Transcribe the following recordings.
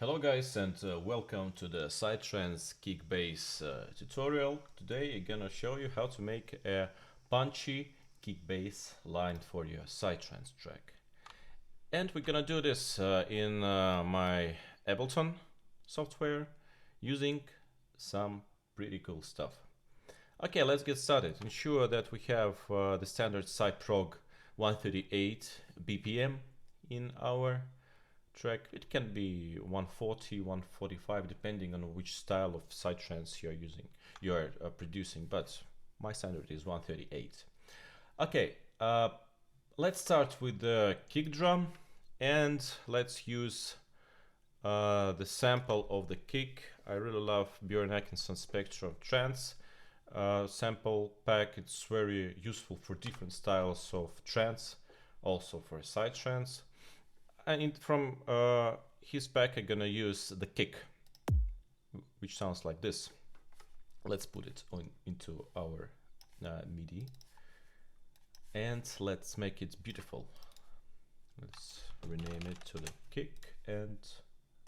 Hello guys, and welcome to the Sidechain kick bass tutorial. Today I'm gonna show you how to make a punchy kick bass line for your Sidechain track. And we're gonna do this in my Ableton software using some pretty cool stuff. Okay, let's get started. Ensure that we have the standard SideProg 138 BPM in our track. It can be 140, 145, depending on which style of Sidechain you are producing, but my standard is 138. Okay, let's start with the kick drum, and let's use the sample of the kick. I really love Bjorn Atkinson's Spectrum Trance sample pack. It's very useful for different styles of trance, also for Sidechain. And from his pack I'm gonna use the kick, which sounds like this. Let's put it into our MIDI and let's make it beautiful. Let's rename it to the kick and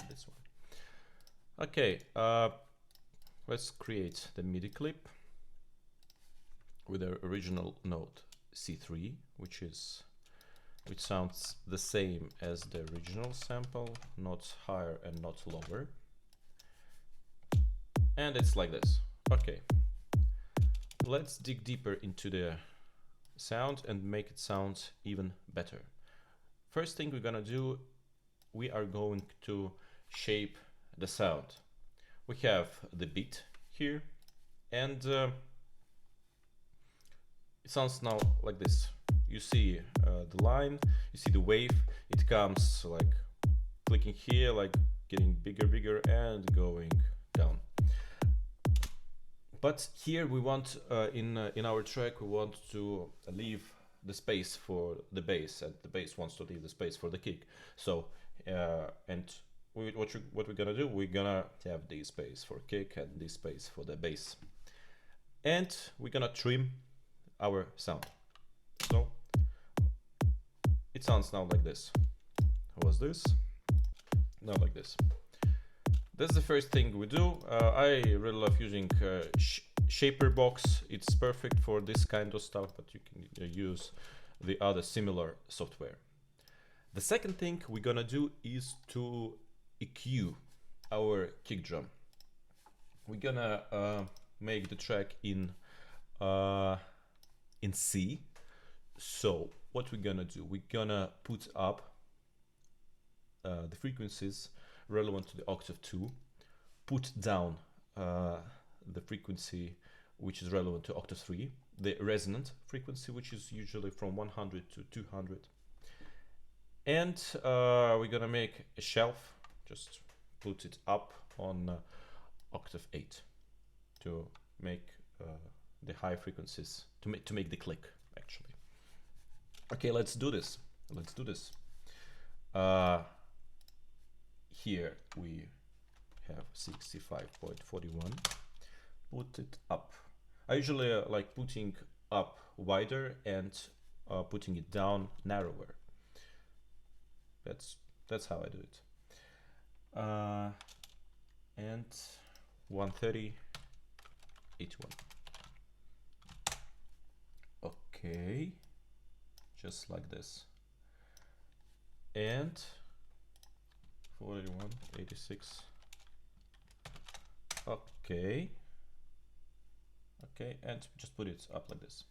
this one. Okay, let's create the MIDI clip with the original note C3, which sounds the same as the original sample, not higher and not lower. And it's like this. Okay, let's dig deeper into the sound and make it sound even better. First thing we're gonna do, we are going to shape the sound. We have the beat here, and it sounds now like this. You see the line, you see the wave, it comes like clicking here, like getting bigger and going down. But here we want, in our track, we want to leave the space for the bass, and the bass wants to leave the space for the kick. So, what we're gonna do, we're gonna have this space for kick and this space for the bass. And we're gonna trim our sound. So, it sounds now like this. How was this? Now like this. That's the first thing we do. I really love using Shaper Box. It's perfect for this kind of stuff, but you can use the other similar software. The second thing we're gonna do is to EQ our kick drum. We're gonna make the track in C. So what we're gonna do, we're gonna put up the frequencies relevant to the octave 2, put down the frequency which is relevant to octave 3, the resonant frequency, which is usually from 100 to 200, and we're gonna make a shelf, just put it up on octave 8 to make the high frequencies, to make the click actually. Okay, let's do this. Here we have 65.41. Put it up. I usually like putting up wider and putting it down narrower. That's how I do it. And 130, 81. Okay. Just like this. And 41, 86. Okay. Okay, and just put it up like this.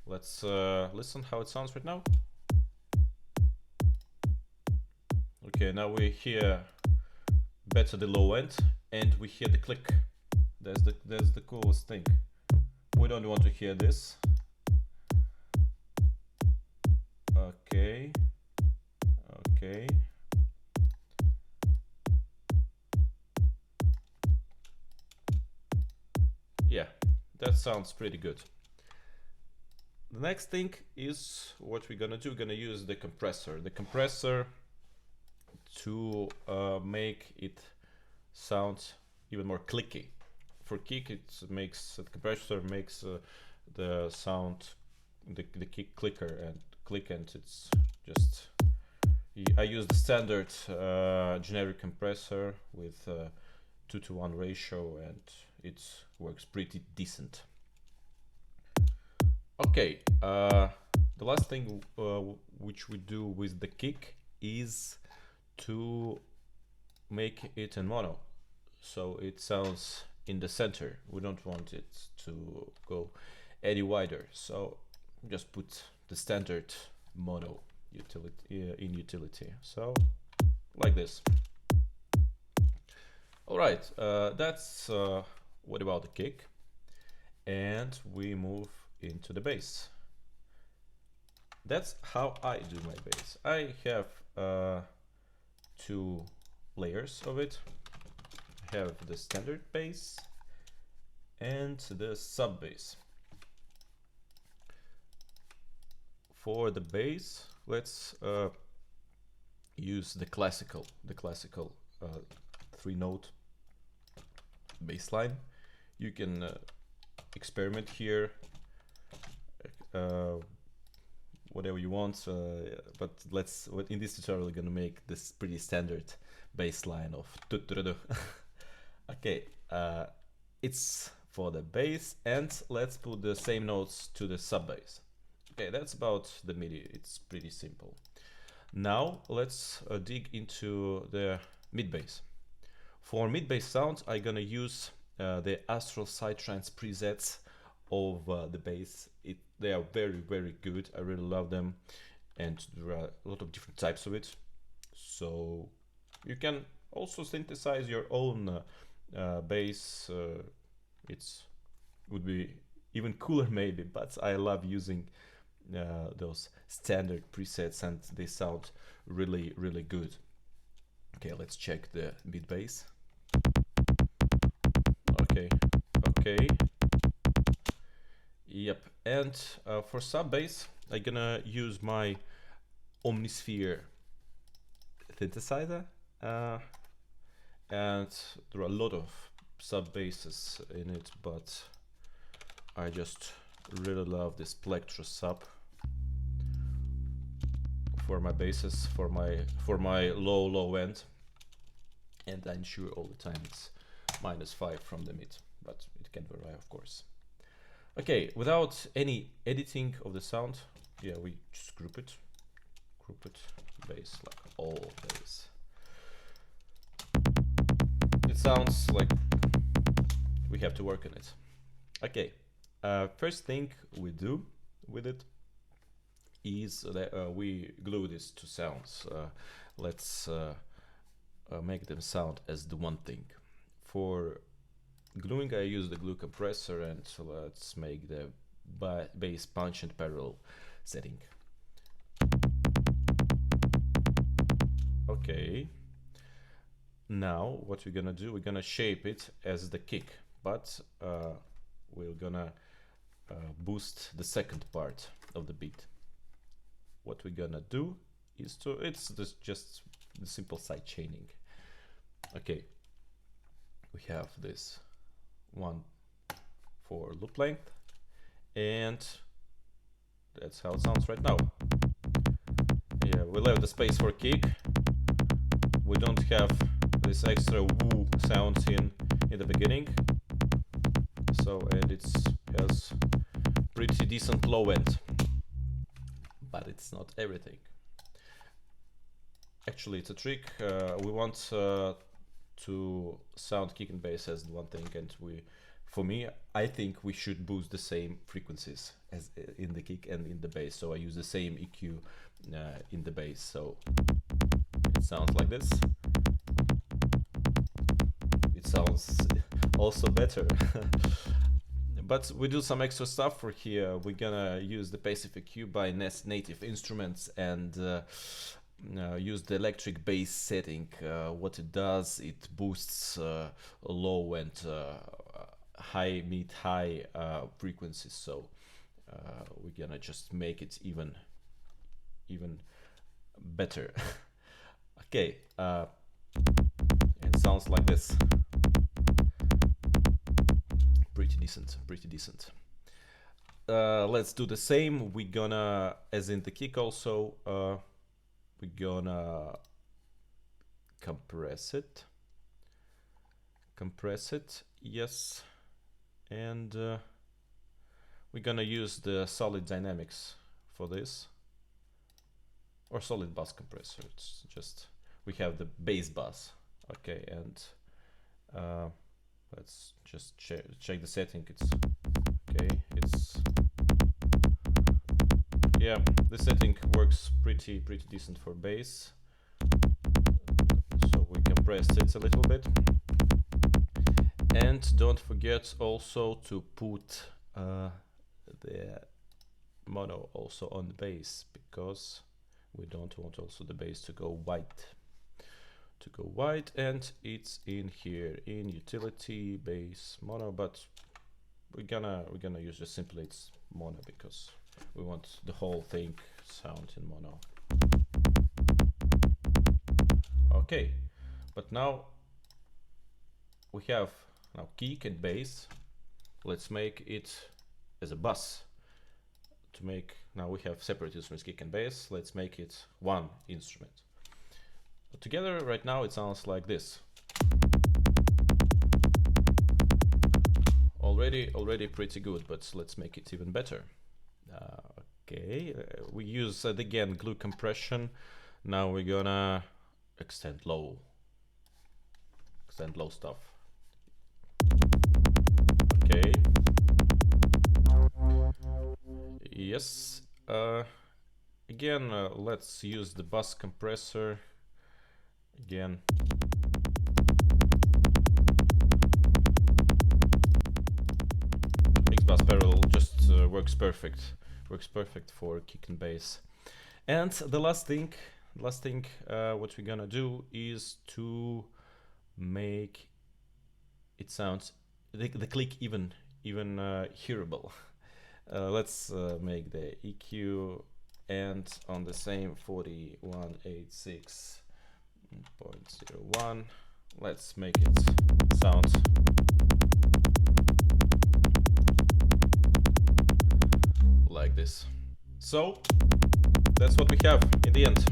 Let's listen how it sounds right now. Okay, now we hear better the low end, and we hear the click. That's the coolest thing. We don't want to hear this. Okay. Okay. Yeah, that sounds pretty good. The next thing is what we're gonna do. We're gonna use the compressor. The compressor to make it sound even more clicky. For kick, the compressor makes the sound, the kick clicker and click, and it's just I use the standard generic compressor with 2:1 ratio, and it works pretty decent. Okay, the last thing which we do with the kick is to make it in mono, so it sounds in the center. We don't want it to go any wider, so just put the standard mono utility in utility, so like this. All right, that's what about the kick, and we move into the bass. That's how I do my bass. I have 2 layers of it. I have the standard bass and the sub bass. For the bass, let's use the classical 3-note bass line. You can experiment here, whatever you want, but in this tutorial we're gonna make this pretty standard bass line of okay, it's for the bass, and let's put the same notes to the sub bass. Okay, that's about the MIDI. It's pretty simple. Now let's dig into the mid bass. For mid bass sounds, I'm gonna use the Astral Sidechain presets of the bass. They are very good. I really love them, and there are a lot of different types of it. So you can also synthesize your own bass. It would be even cooler maybe, but I love using those standard presets, and they sound really good. Okay, let's check the mid bass. Okay. Yep, and for sub bass, I'm gonna use my Omnisphere synthesizer, and there are a lot of sub basses in it, but I just really love this Plectro sub for my basses, for my low end, and I'm sure all the time it's -5 from the mid, but it can vary, of course. Okay, without any editing of the sound, yeah, we just group it, bass, like all bass. It sounds like we have to work on it. Okay, first thing we do with it is that we glue these 2 sounds. Let's make them sound as the one thing. For gluing, I use the glue compressor, and let's make the bass punch and parallel setting. Okay, now what we're gonna do, we're gonna shape it as the kick, but we're gonna boost the second part of the beat. What we're gonna do is just the simple side chaining. Okay, we have this one for loop length, and that's how it sounds right now. Yeah, we left the space for kick. We don't have this extra woo sounds in the beginning, so, and it has pretty decent low end, but it's not everything. Actually, it's a trick. We want to sound kick and bass as one thing, and for me, I think we should boost the same frequencies as in the kick and in the bass. So I use the same EQ in the bass, so it sounds like this. It sounds also better. But we do some extra stuff for here. We're gonna use the passive EQ by Native Instruments, and use the electric bass setting. What it does, it boosts low and high, mid, high frequencies. So we're gonna just make it even better. Okay, it sounds like this. Pretty decent. Let's do the same. We're gonna, as in the kick, also we're gonna compress it, yes, and we're gonna use the solid dynamics for this, or solid bus compressor. It's just, we have the bass bus. Okay, and let's just check the setting. It's okay, it's, yeah, the setting works pretty decent for bass. So we compressed it a little bit. And don't forget also to put the mono also on the bass, because we don't want also the bass to go white. And it's in here in utility bass mono, but we're gonna use just simply it's mono because we want the whole thing sound in mono. Okay, but now we have kick and bass. Let's make it as a bus. To make, now we have separate instruments, kick and bass. Let's make it one instrument. But together right now it sounds like this. Already pretty good, but let's make it even better. Okay, we use again glue compression. Now we're gonna extend low stuff. Okay. Yes. Again, let's use the bus compressor. Again. KICKBASS parallel just works perfect. Works perfect for kick and bass. And the last thing what we're gonna do is to make it sounds the click even hearable. Let's make the EQ and on the same 4186.01. Let's make it sound like this. So that's what we have in the end.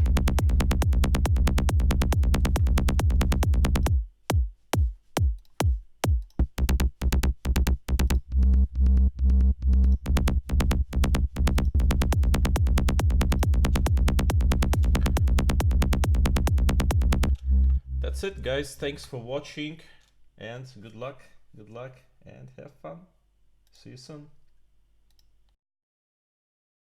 That's it, guys. Thanks for watching and good luck and have fun. See you soon.